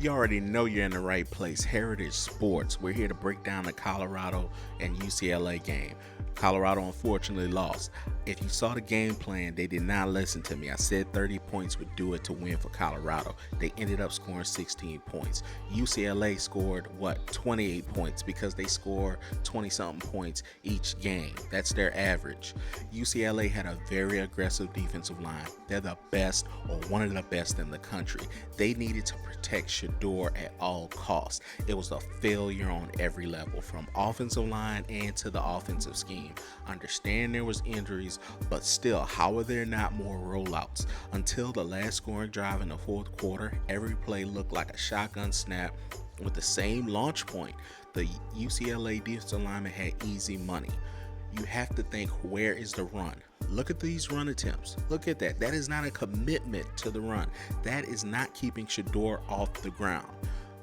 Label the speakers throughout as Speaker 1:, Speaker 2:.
Speaker 1: You already know you're in the right place. Heritage Sports. We're here to break down the Colorado and UCLA game. Colorado unfortunately lost. If you saw the game plan, they did not listen to me. I said 30 points would do it to win for Colorado. They ended up scoring 16 points. UCLA scored, 28 points because they score 20-something points each game. That's their average. UCLA had a very aggressive defensive line. They're the best or one of the best in the country. They needed to protect Shedeur at all costs. It was a failure on every level, from offensive line and to the offensive scheme. Understand there was injuries, but still, how are there not more rollouts? Until the last scoring drive in the fourth quarter, every play looked like a shotgun snap with the same launch point. The UCLA defensive lineman had easy money. You have to think, where is the run? Look at these run attempts. Look at that. That is not a commitment to the run. That is not keeping Shedeur off the ground.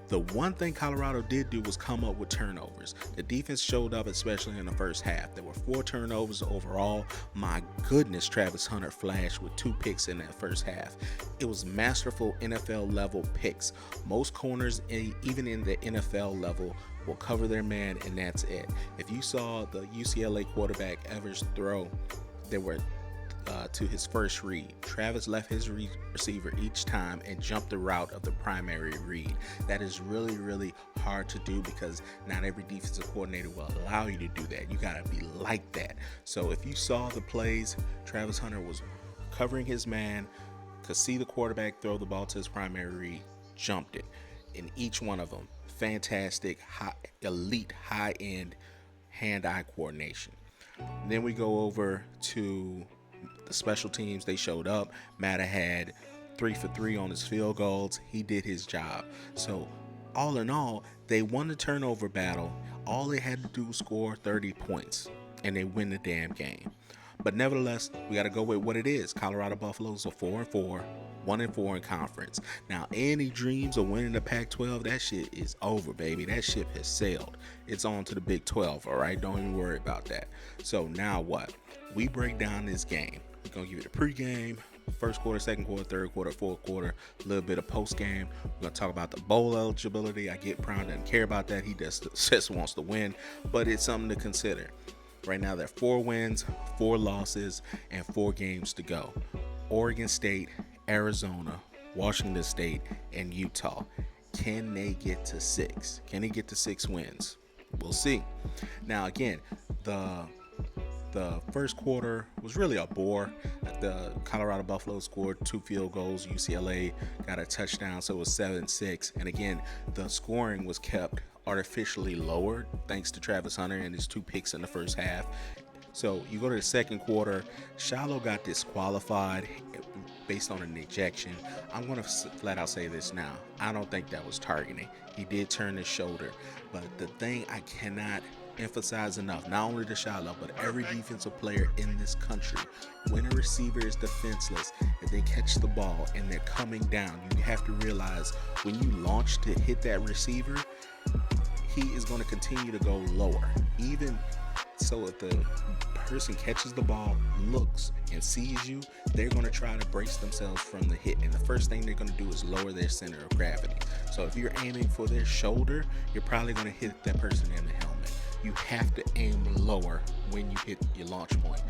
Speaker 1: The one thing Colorado did do was come up with turnovers. The defense showed up, especially in the first half. There were 4 turnovers overall. My goodness, Travis Hunter flashed with 2 picks in that first half. It was masterful NFL level picks. Most corners, even in the NFL level, will cover their man, and that's it. If you saw the UCLA quarterback Evers throw, there were to his first read, Travis left his receiver each time and jumped the route of the primary read. That is really, really hard to do because not every defensive coordinator will allow you to do that. You got to be like that. So if you saw the plays, Travis Hunter was covering his man, could see the quarterback throw the ball to his primary read, jumped it. In each one of them, fantastic, elite, high-end hand-eye coordination. Then we go over to the special teams. They showed up. Matta had 3 for 3 on his field goals. He did his job. So all in all, they won the turnover battle. All they had to do was score 30 points, and they win the damn game. But nevertheless, we got to go with what it is. Colorado Buffaloes are 4-4, 1-4 in conference. Now, any dreams of winning the Pac-12, that shit is over, baby. That ship has sailed. It's on to the Big 12, all right? Don't even worry about that. So now what? We break down this game. We're going to give you the pregame, first quarter, second quarter, third quarter, fourth quarter, a little bit of postgame. We're going to talk about the bowl eligibility. I get Brown doesn't care about that. He just wants to win, but it's something to consider. Right now, there are 4 wins, 4 losses, and 4 games to go. Oregon State, Arizona, Washington State, and Utah. Can they get to 6? Can they get to 6 wins? We'll see. Now, again, the first quarter was really a bore. The Colorado Buffaloes scored 2 field goals. UCLA got a touchdown, so it was 7-6. And again, the scoring was kept artificially lowered thanks to Travis Hunter and his 2 picks in the first half. So you go to the second quarter, Shilo got disqualified based on an ejection. I'm going to flat out say this now. I don't think that was targeting. He did turn his shoulder. But the thing I cannot emphasize enough, not only to Shilo, but every defensive player in this country, when a receiver is defenseless, if they catch the ball and they're coming down, you have to realize when you launch to hit that receiver, he is going to continue to go lower. Even so, if the person catches the ball, looks, and sees you, they're going to try to brace themselves from the hit. And the first thing they're going to do is lower their center of gravity. So if you're aiming for their shoulder, you're probably going to hit that person in the helmet. You have to aim lower when you hit your launch point.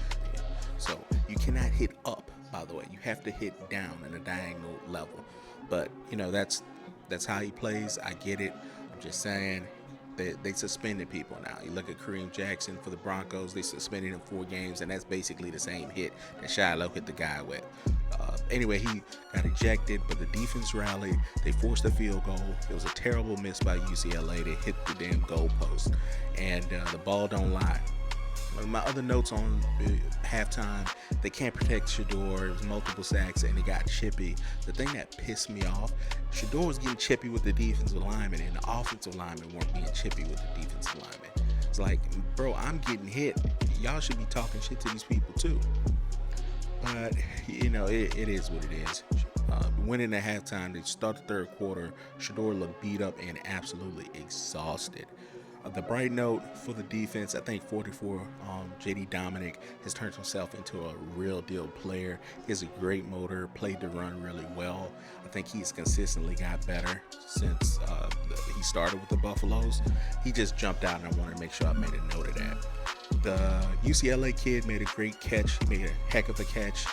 Speaker 1: So you cannot hit up, by the way. You have to hit down in a diagonal level. But, that's how he plays. I get it. I'm just saying, they suspended people now. You look at Kareem Jackson for the Broncos, they suspended him 4 games, and that's basically the same hit that Shilo hit the guy with. Anyway, he got ejected, but the defense rallied. They forced a field goal. It was a terrible miss by UCLA. They hit the damn goalpost, and the ball don't lie. My other notes on halftime, they can't protect Shedeur. It was multiple sacks, and it got chippy. The thing that pissed me off, Shedeur was getting chippy with the defensive lineman, and the offensive linemen weren't being chippy with the defensive lineman. It's like, bro, I'm getting hit. Y'all should be talking shit to these people too. But, it is what it is. Winning at halftime, they start the third quarter. Shedeur looked beat up and absolutely exhausted. The bright note for the defense, I think 44 JD Dominic has turned himself into a real deal player. He has a great motor, played the run really well. I think he's consistently got better since he started with the Buffaloes. He just jumped out, and I wanted to make sure I made a note of that. The UCLA kid made a great catch, made a heck of a catch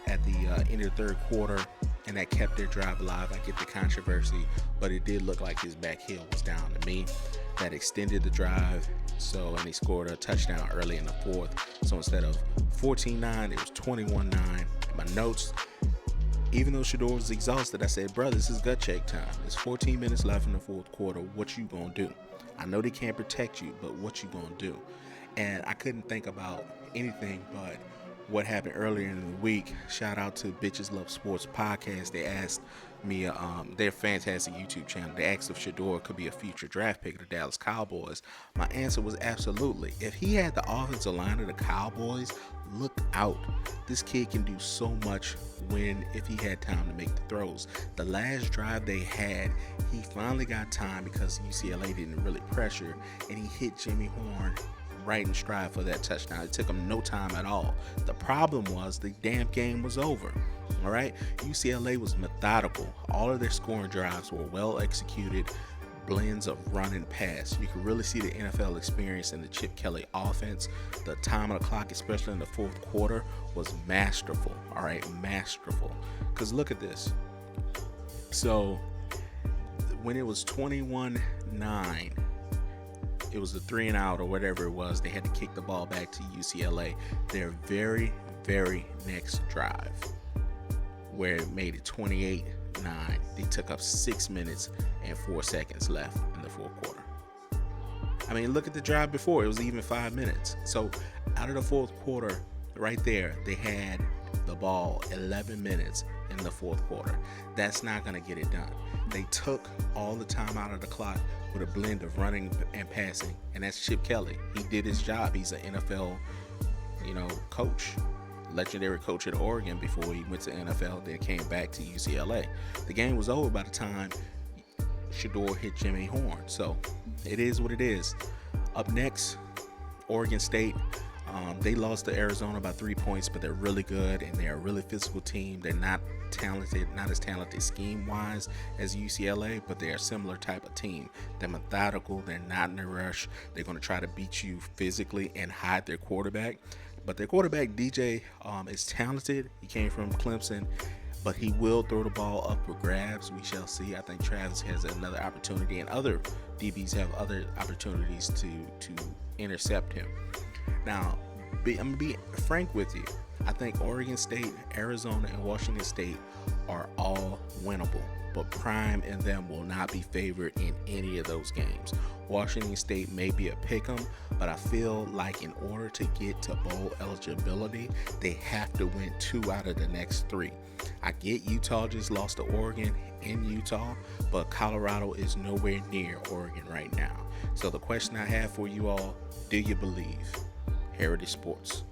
Speaker 1: at the end of the third quarter, and that kept their drive alive. I get the controversy, but it did look like his back heel was down to me. That extended the drive, and he scored a touchdown early in the fourth. So instead of 14-9, it was 21-9. My notes, even though Shedeur was exhausted, I said, brother, this is gut check time. There's 14 minutes left in the fourth quarter. What you gonna do? I know they can't protect you, but what you gonna do? And I couldn't think about anything but what happened earlier in the week. Shout out to Bitches Love Sports podcast. They asked me, their fantastic YouTube channel, they asked if Shedeur could be a future draft pick of the Dallas Cowboys. My answer was absolutely. If he had the offensive line of the Cowboys, look out. This kid can do so much if he had time to make the throws. The last drive they had, he finally got time because UCLA didn't really pressure, and he hit Jimmy Horn right in stride for that touchdown. It took him no time at all. The problem was the damn game was over. All right, UCLA was methodical. All of their scoring drives were well executed, blends of run and pass. You can really see the NFL experience in the Chip Kelly offense. The time of the clock, especially in the fourth quarter, was masterful. All right, masterful. Because look at this. So when it was 21-9, it was a 3-and-out or whatever it was. They had to kick the ball back to UCLA. Their very, very next drive, where it made it 28-9, they took up 6 minutes and 4 seconds left in the fourth quarter. I mean, look at the drive before. It was even 5 minutes. So out of the fourth quarter, right there, they had the ball 11 minutes in the fourth quarter. That's not going to get it done. They took all the time out of the clock with a blend of running and passing, and that's Chip Kelly. He did his job. He's an NFL, coach, legendary coach at Oregon before he went to NFL, then came back to UCLA. The game was over by the time Shedeur hit Jimmy Horn. So it is what it is. Up next, Oregon State. They lost to Arizona by 3 points, but they're really good, and they're a really physical team. They're not talented, not as talented scheme-wise as UCLA, but they're a similar type of team. They're methodical. They're not in a rush. They're going to try to beat you physically and hide their quarterback. But their quarterback, DJ, is talented. He came from Clemson, but he will throw the ball up for grabs. We shall see. I think Travis has another opportunity, and other DBs have other opportunities to intercept him. Now, I'm going to be frank with you. I think Oregon State, Arizona, and Washington State are all winnable, but Prime and them will not be favored in any of those games. Washington State may be a pick'em, but I feel like in order to get to bowl eligibility, they have to win 2 out of the next 3. I get Utah just lost to Oregon in Utah, but Colorado is nowhere near Oregon right now. So the question I have for you all, do you believe? Heritage Sports.